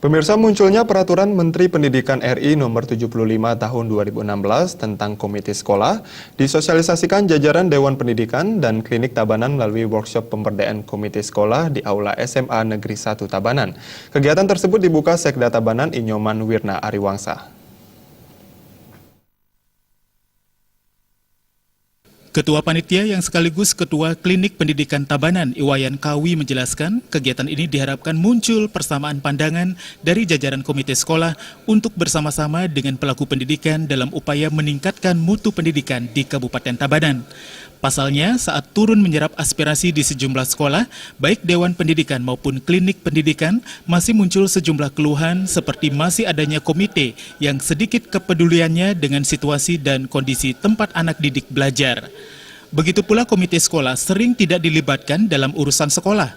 Pemirsa, munculnya Peraturan Menteri Pendidikan RI Nomor 75 Tahun 2016 tentang Komite Sekolah disosialisasikan jajaran Dewan Pendidikan dan Klinik Tabanan melalui workshop pemberdayaan Komite Sekolah di Aula SMA Negeri 1 Tabanan. Kegiatan tersebut dibuka Sekda Tabanan Inyoman Wirna Ariwangsa. Ketua Panitia yang sekaligus Ketua Klinik Pendidikan Tabanan, Iwayan Kawi menjelaskan, kegiatan ini diharapkan muncul persamaan pandangan dari jajaran komite sekolah untuk bersama-sama dengan pelaku pendidikan dalam upaya meningkatkan mutu pendidikan di Kabupaten Tabanan. Pasalnya, saat turun menyerap aspirasi di sejumlah sekolah, baik Dewan Pendidikan maupun Klinik Pendidikan, masih muncul sejumlah keluhan seperti masih adanya komite yang sedikit kepeduliannya dengan situasi dan kondisi tempat anak didik belajar. Begitu pula komite sekolah sering tidak dilibatkan dalam urusan sekolah.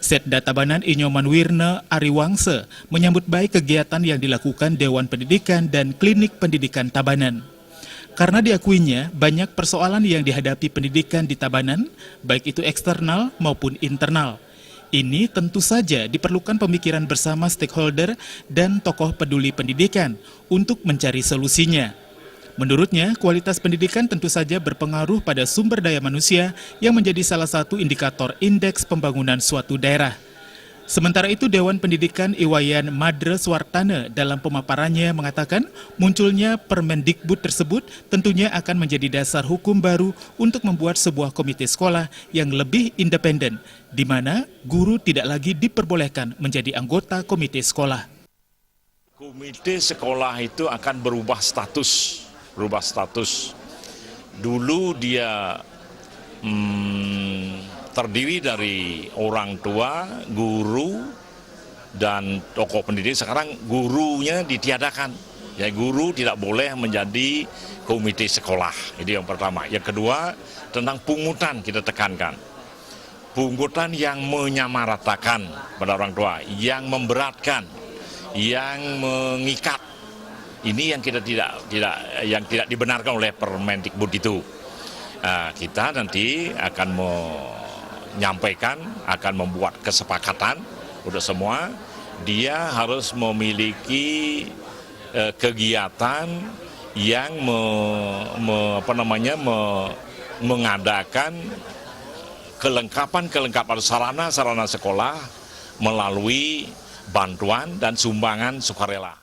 Sekda Tabanan Inyoman Wirna Ariwangsa menyambut baik kegiatan yang dilakukan Dewan Pendidikan dan Klinik Pendidikan Tabanan. Karena diakuinya banyak persoalan yang dihadapi pendidikan di Tabanan, baik itu eksternal maupun internal. Ini tentu saja diperlukan pemikiran bersama stakeholder dan tokoh peduli pendidikan untuk mencari solusinya. Menurutnya, kualitas pendidikan tentu saja berpengaruh pada sumber daya manusia yang menjadi salah satu indikator indeks pembangunan suatu daerah. Sementara itu, Dewan Pendidikan Iwayan Madre Swartana dalam pemaparannya mengatakan munculnya Permendikbud tersebut tentunya akan menjadi dasar hukum baru untuk membuat sebuah komite sekolah yang lebih independen, di mana guru tidak lagi diperbolehkan menjadi anggota komite sekolah. Komite sekolah itu akan berubah status. Dulu dia terdiri dari orang tua, guru, dan tokoh pendidik. Sekarang gurunya ditiadakan. Ya, guru tidak boleh menjadi komite sekolah. Itu yang pertama. Yang kedua, tentang pungutan kita tekankan. Pungutan yang menyamaratakan pada orang tua, yang memberatkan, yang mengikat. Ini yang kita tidak dibenarkan oleh Permendikbud itu. Kita nanti akan menyampaikan, akan membuat kesepakatan untuk semua. Dia harus memiliki kegiatan yang mengadakan kelengkapan sarana sekolah melalui bantuan dan sumbangan sukarela.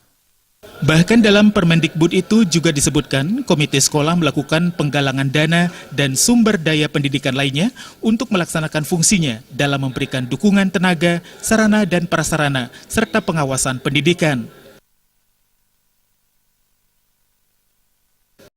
Bahkan dalam Permendikbud itu juga disebutkan komite sekolah melakukan penggalangan dana dan sumber daya pendidikan lainnya untuk melaksanakan fungsinya dalam memberikan dukungan tenaga, sarana dan prasarana, serta pengawasan pendidikan.